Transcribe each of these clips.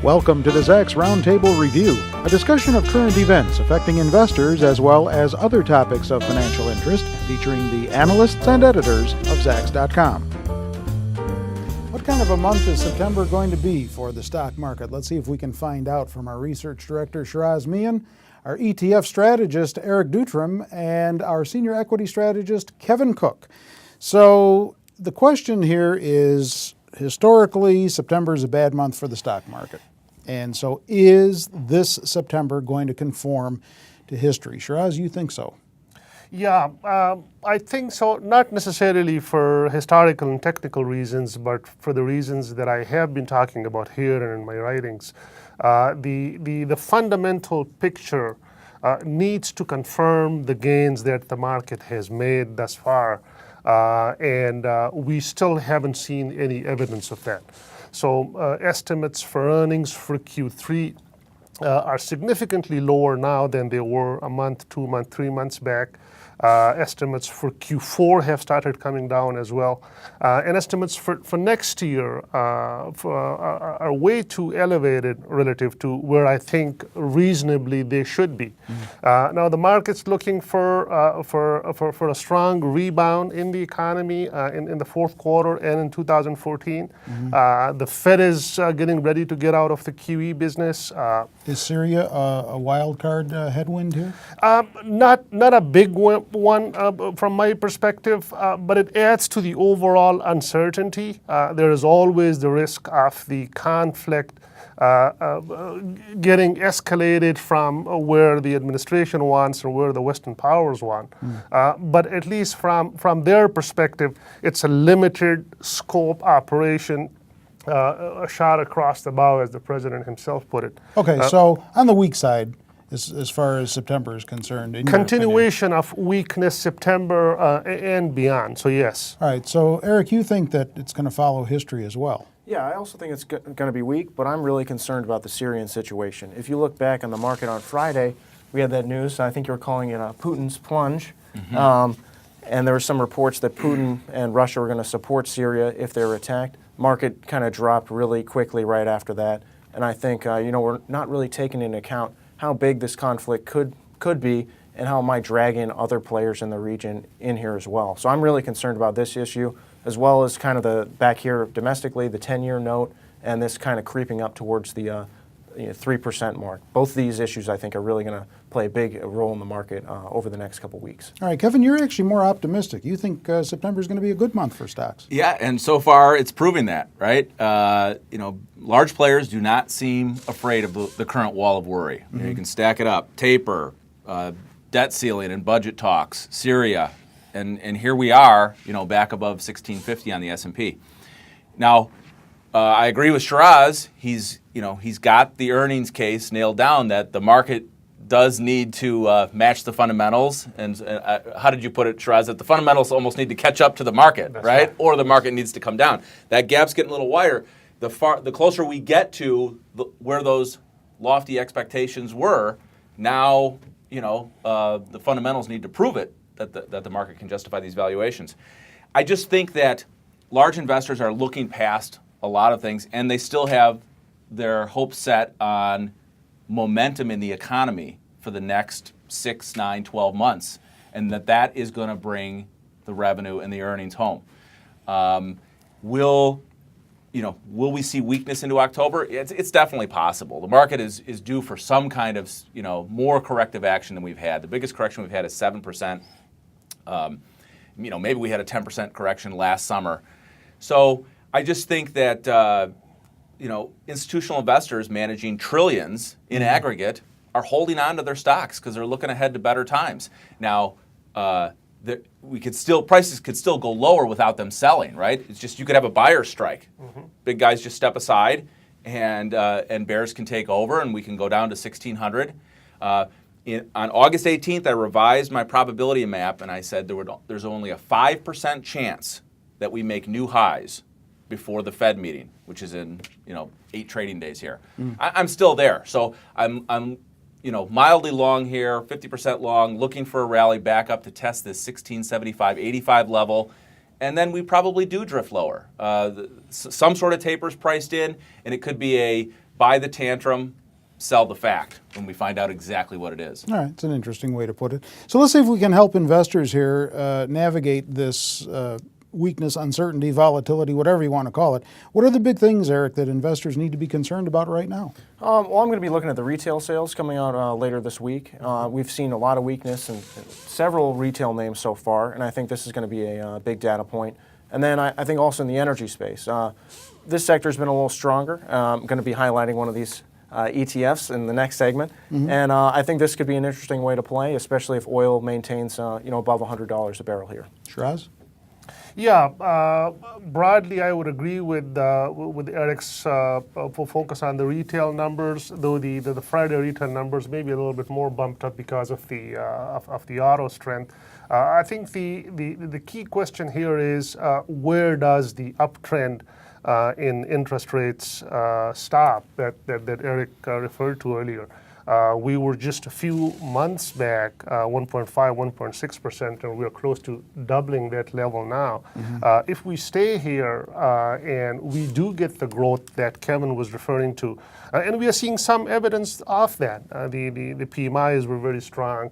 Welcome to the Zacks Roundtable Review, a discussion of current events affecting investors as well as other topics of financial interest, featuring the analysts and editors of Zacks.com. What kind of a month is September going to be for the stock market? Let's see if we can find out from our research director, Shiraz Mian, our ETF strategist, Eric Dutram, and our senior equity strategist, Kevin Cook. So the question here is, historically, September is a bad month for the stock market. And so is this September going to conform to history? Shiraz, you think so? Yeah, I think so, not necessarily for historical and technical reasons, but for the reasons that I have been talking about here and in my writings. The fundamental picture needs to confirm the gains that the market has made thus far, and we still haven't seen any evidence of that. So estimates for earnings for Q3 are significantly lower now than they were a month, 2 months, 3 months back. Estimates for Q4 have started coming down as well. And estimates for next year are way too elevated relative to where I think reasonably they should be. Now the market's looking for a strong rebound in the economy in the fourth quarter and in 2014. The Fed is getting ready to get out of the QE business. Is Syria a wild card headwind here? Not a big one from my perspective, but it adds to the overall uncertainty. There is always the risk of the conflict getting escalated from where the administration wants or where the Western powers want. But at least from their perspective, it's a limited scope operation, a shot across the bow, as the president himself put it. Okay, so on the weak side, as far as September is concerned. Continuation of weakness September and beyond, so yes. All right, so Eric, you think that it's going to follow history as well? Yeah, I also think it's going to be weak, but I'm really concerned about the Syrian situation. If you look back on the market on Friday, we had that news, I think you were calling it Putin's plunge, and there were some reports that Putin and Russia were going to support Syria if they were attacked. Market kind of dropped really quickly right after that, and I think we're not really taking into account how big this conflict could be and how it might drag in other players in the region in here as well. So I'm really concerned about this issue, as well as kind of the back here domestically, the 10-year note, and this kind of creeping up towards the 3% mark. Both these issues, I think, are really going to play a big role in the market over the next couple weeks. All right, Kevin, you're actually more optimistic. You think September is going to be a good month for stocks? Yeah, and so far it's proving that, right? Large players do not seem afraid of the current wall of worry. You can stack it up: taper, debt ceiling and budget talks, Syria, and here we are, back above 1650 on the S&P. Now, I agree with Shiraz. He's got the earnings case nailed down that the market does need to match the fundamentals. And how did you put it, Shiraz? That the fundamentals almost need to catch up to the market, right? Or the market needs to come down. That gap's getting a little wider. The closer we get to where those lofty expectations were, now the fundamentals need to prove it that the market can justify these valuations. I just think that large investors are looking past a lot of things, and they still have their hopes set on momentum in the economy for the next 6, 9, 12 months, and that is going to bring the revenue and the earnings home. Will we see weakness into October? It's definitely possible. The market is due for some kind of more corrective action than we've had. The biggest correction we've had is 7%. Maybe we had a 10% correction last summer. So I just think that institutional investors managing trillions in aggregate are holding on to their stocks because they're looking ahead to better times. Now, prices could still go lower without them selling, right? It's just you could have a buyer strike. Big guys just step aside, and bears can take over, and we can go down to 1,600. On August 18th, I revised my probability map, and I said there's only a 5% chance that we make new highs before the Fed meeting, which is in 8 trading days here. I'm still there, so I'm mildly long here, 50% long, looking for a rally back up to test this 1675, 85 level, and then we probably do drift lower. Some sort of taper's priced in, and it could be a buy the tantrum, sell the fact when we find out exactly what it is. All right, it's an interesting way to put it. So let's see if we can help investors here navigate this weakness, uncertainty, volatility, whatever you want to call it. What are the big things, Eric, that investors need to be concerned about right now? Well, I'm going to be looking at the retail sales coming out later this week. We've seen a lot of weakness in several retail names so far, and I think this is going to be a big data point. And then I think also in the energy space. This sector's been a little stronger. I'm going to be highlighting one of these ETFs in the next segment, and I think this could be an interesting way to play, especially if oil maintains above $100 a barrel here. Shiraz? Yeah, broadly, I would agree with Eric's focus on the retail numbers. Though the Friday retail numbers may be a little bit more bumped up because of the auto strength. I think the key question here is where does the uptrend in interest rates stop that Eric referred to earlier. We were just a few months back, 1.5, 1.6%, and we're close to doubling that level now. If we stay here and we do get the growth that Kevin was referring to, and we are seeing some evidence of that. The PMIs were very strong.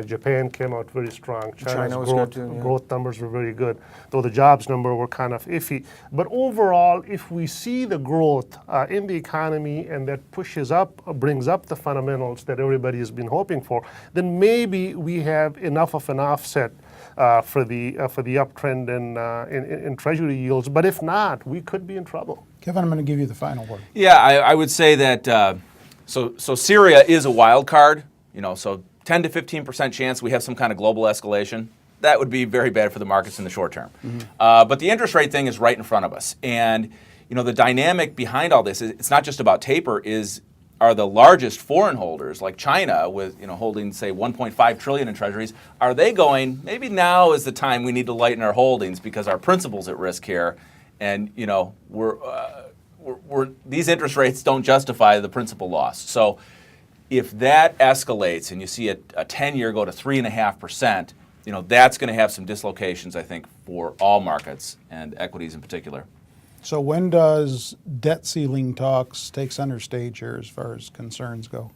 Japan came out very strong. China's was good too, yeah. growth numbers were very good, though the jobs number were kind of iffy. But overall, if we see the growth in the economy and that brings up the fundamentals that everybody has been hoping for, then maybe we have enough of an offset for the uptrend in Treasury yields. But if not, we could be in trouble. Kevin, I'm going to give you the final word. Yeah, I would say that so Syria is a wild card. So 10 to 15% chance we have some kind of global escalation. That would be very bad for the markets in the short term. But the interest rate thing is right in front of us, and the dynamic behind all this is it's not just about taper. Are the largest foreign holders like China with holding say 1.5 trillion in treasuries, are they going, maybe now is the time we need to lighten our holdings because our principal's at risk here, and these interest rates don't justify the principal loss. So if that escalates and you see a 10-year go to 3.5%, that's going to have some dislocations, I think, for all markets and equities in particular. So when does debt ceiling talks take center stage here as far as concerns go?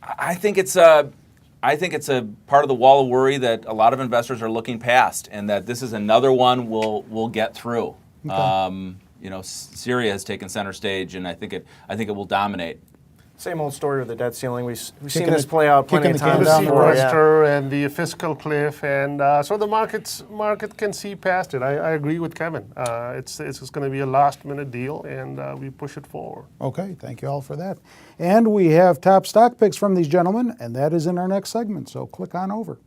I think it's a part of the wall of worry that a lot of investors are looking past, and that this is another one we'll get through. Okay. Syria has taken center stage, and I think it will dominate. Same old story with the debt ceiling. We've seen Kicking this it- play out plenty kicking of the can times. down the road. before, yeah. Sequester and the fiscal cliff, and so the market can see past it. I agree with Kevin. It's just going to be a last-minute deal, and we push it forward. Okay, thank you all for that. And we have top stock picks from these gentlemen, and that is in our next segment, so click on over.